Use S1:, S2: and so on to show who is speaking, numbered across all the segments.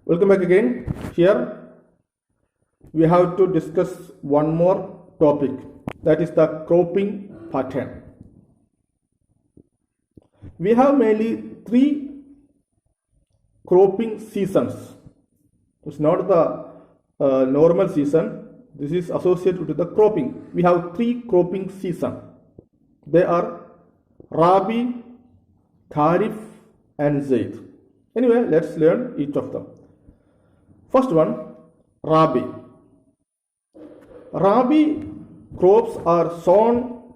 S1: Welcome back again. Here we have to discuss one more topic, that is the cropping pattern. We have mainly three cropping seasons. It's not the normal season. This is associated with the cropping. We have three cropping seasons. They are Rabi, Kharif and Zaid. Anyway, let's learn each of them. First one, Rabi. Rabi crops are sown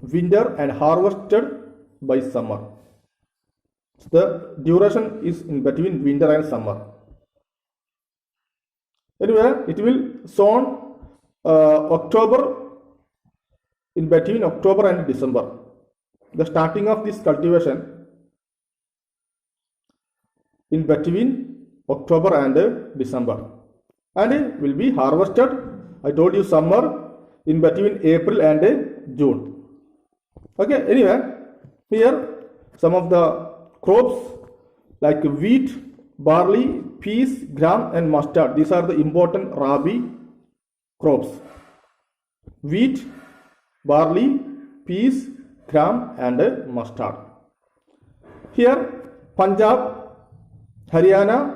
S1: winter and harvested by summer. The duration is in between winter and summer. Anyway, it will sown October, in between October and December. The starting of this cultivation in between October and December, and it will be harvested, I told you, summer, in between April and June. Okay, anyway, here some of the crops like wheat, barley, peas, gram and mustard. These are the important Rabi crops. Wheat, barley, peas, gram and mustard. Here Punjab, Haryana,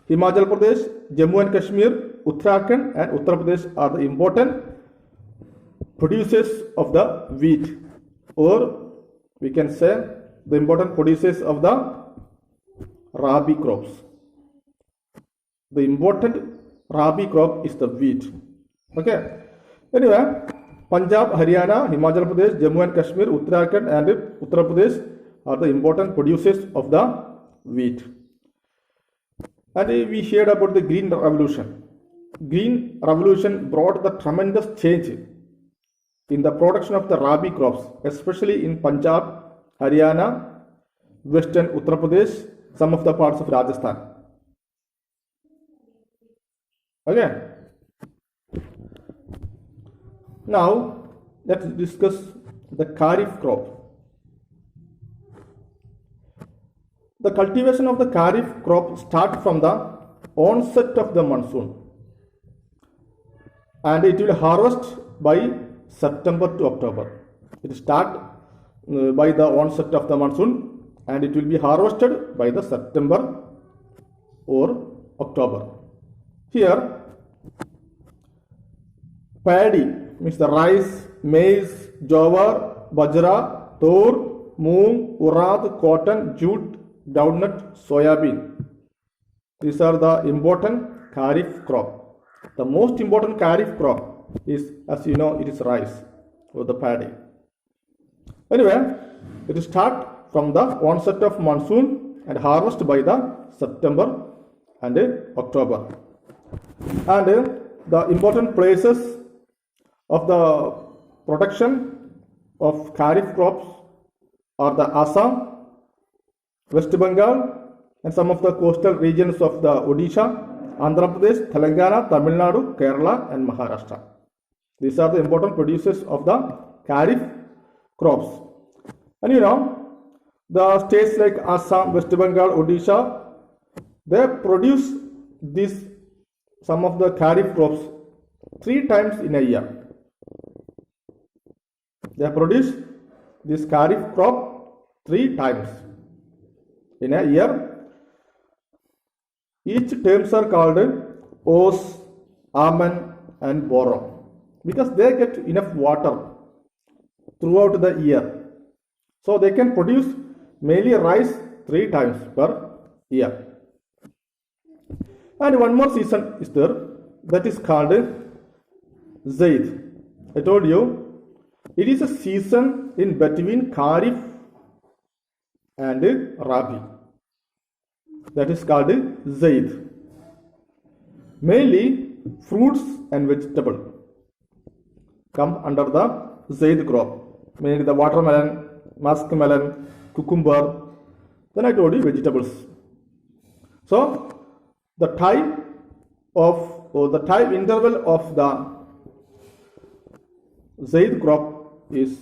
S1: Himachal Pradesh, Jammu and Kashmir, Uttarakhand and Uttar Pradesh are the important producers of the wheat, or we can say the important producers of the Rabi crops. The important Rabi crop is the wheat. Okay. Anyway, Punjab, Haryana, Himachal Pradesh, Jammu and Kashmir, Uttarakhand and Uttar Pradesh are the important producers of the wheat. And we heard about the Green Revolution. Green Revolution brought the tremendous change in the production of the Rabi crops, especially in Punjab, Haryana, Western Uttar Pradesh, some of the parts of Rajasthan. Okay. Now let's discuss the Kharif crop. The cultivation of the Kharif crop starts from the onset of the monsoon, and it will harvest by September to October. It starts by the onset of the monsoon and it will be harvested by the September or October. Here paddy means the rice, maize, jowar, bajra, tor, moong, urad, cotton, jute, groundnut, soybean. These are the important Kharif crop. The most important Kharif crop is, as you know, it is rice or the paddy. Anyway, it starts from the onset of monsoon and harvest by the September and October. And the important places of the production of Kharif crops are the Assam, West Bengal and some of the coastal regions of the Odisha, Andhra Pradesh, Telangana, Tamil Nadu, Kerala and Maharashtra. These are the important producers of the Kharif crops. And you know, the states like Assam, West Bengal, Odisha, they produce some of the Kharif crops 3 times in a year. They produce this Kharif crop 3 times in a year. Each terms are called Os, Aman and Boro because they get enough water throughout the year. So they can produce mainly rice 3 times per year. And one more season is there, that is called Zaid. I told you it is a season in between Kharif and Rabi. That is called Zaid. Mainly fruits and vegetables come under the Zaid crop. Mainly the watermelon, muskmelon, cucumber. Then I told you vegetables. So the time interval of the Zaid crop is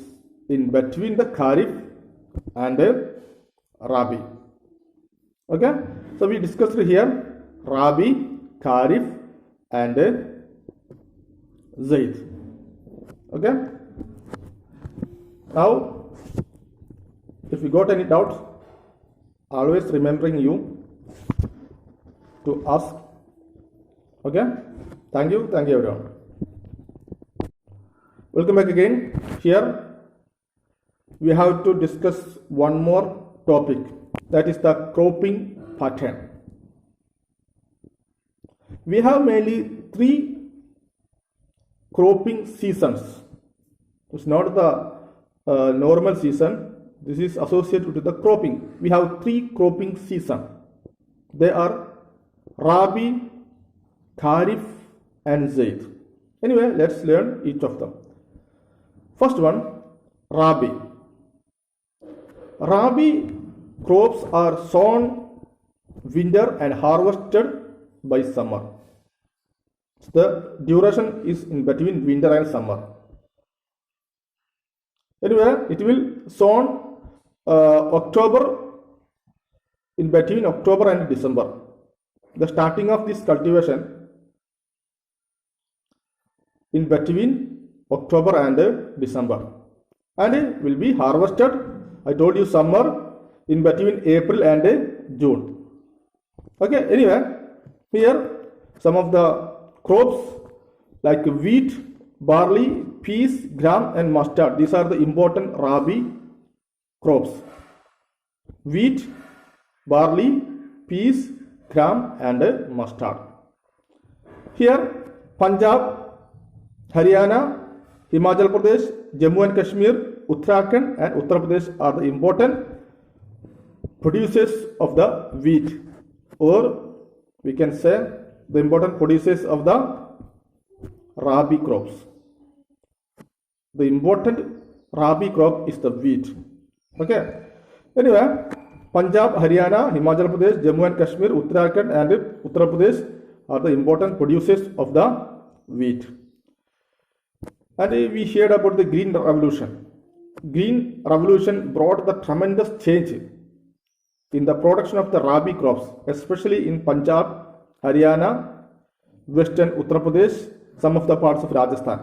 S1: in between the Kharif and Rabi. Okay, so we discussed here Rabi, Kharif and Zaid. Okay. Now, if you got any doubts, always remembering you to ask. Okay. Thank you everyone. Welcome back again. Here we have to discuss one more topic, that is the cropping pattern. We have mainly 3 cropping seasons. It's not the normal season. This is associated with the cropping. We have 3 cropping seasons. They are Rabi, Kharif and Zaid. Anyway, let's learn each of them. First one, Rabi. Rabi crops are sown winter and harvested by summer. The duration is in between winter and summer. Anyway, it will sown October, in between October and December. The starting of this cultivation in between October and December, and it will be harvested, I told you, summer, in between April and June. Okay, anyway, here some of the crops like wheat, barley, peas, gram and mustard. These are the important Rabi crops. Wheat, barley, peas, gram and mustard. Here Punjab, Haryana, Himachal Pradesh, Jammu and Kashmir, Uttarakhand and Uttar Pradesh are the important producers of the wheat, or we can say the important producers of the Rabi crops. The important Rabi crop is the wheat. Okay. Anyway, Punjab, Haryana, Himachal Pradesh, Jammu and Kashmir, Uttarakhand and Uttar Pradesh are the important producers of the wheat. And we heard about the Green Revolution. Green Revolution brought the tremendous change in the production of the Rabi crops, especially in Punjab, Haryana, Western Uttar Pradesh, some of the parts of Rajasthan.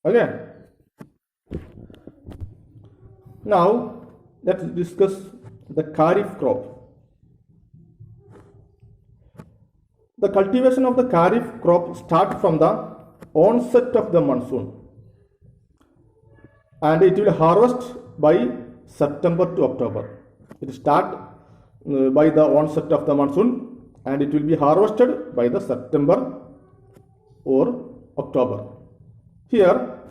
S1: Okay. Now, let's discuss the Kharif crop. The cultivation of the Kharif crop starts from the onset of the monsoon, and it will harvest by September to October. It starts by the onset of the monsoon and it will be harvested by the September or October. Here,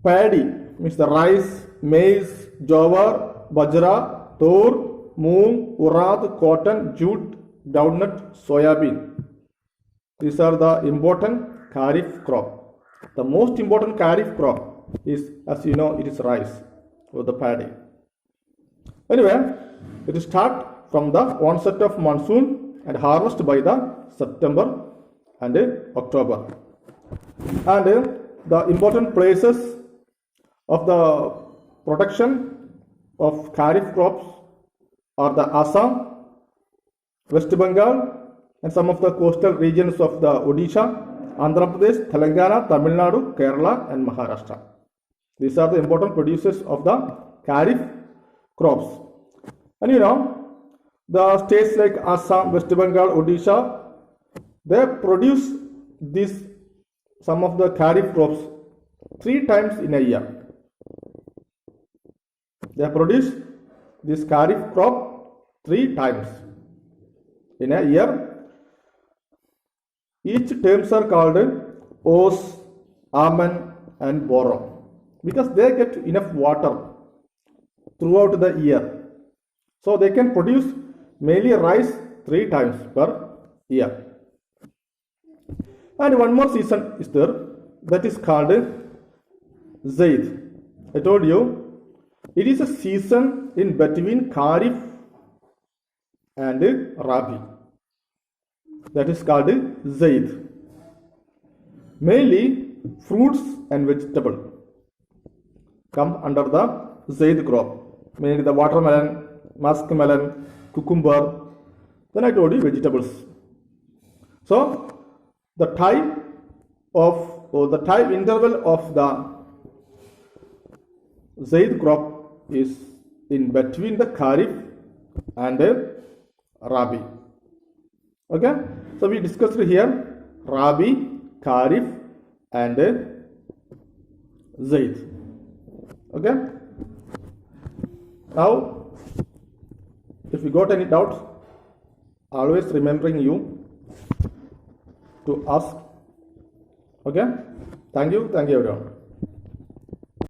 S1: paddy means the rice, maize, jowar, bajra, tur, moong, urad, cotton, jute, groundnut, soybean. These are the important Kharif crop. The most important Kharif crop is, as you know, it is rice or the paddy. Anyway, it will start from the onset of monsoon and harvest by the September and October. And the important places of the production of Kharif crops are the Assam, West Bengal and some of the coastal regions of the Odisha, Andhra Pradesh, Telangana, Tamil Nadu, Kerala and Maharashtra. These are the important producers of the Kharif crops. And you know, the states like Assam, West Bengal, Odisha, they produce some of the Kharif crops 3 times in a year. They produce this Kharif crop 3 times in a year. Each terms are called Os, Aman and Boro because they get enough water throughout the year. So they can produce mainly rice 3 times per year. And one more season is there, that is called Zaid. I told you it is a season in between Kharif and Rabi. That is called Zaid. Mainly fruits and vegetables come under the Zaid crop. Mainly the watermelon, muskmelon, cucumber. Then I told you vegetables. So the time of or the time interval of the Zaid crop is in between the Kharif and Rabi. Okay, so we discussed here Rabi, Kharif and Zaid. Okay, now if you got any doubts, always remembering you to ask. Okay, thank you everyone.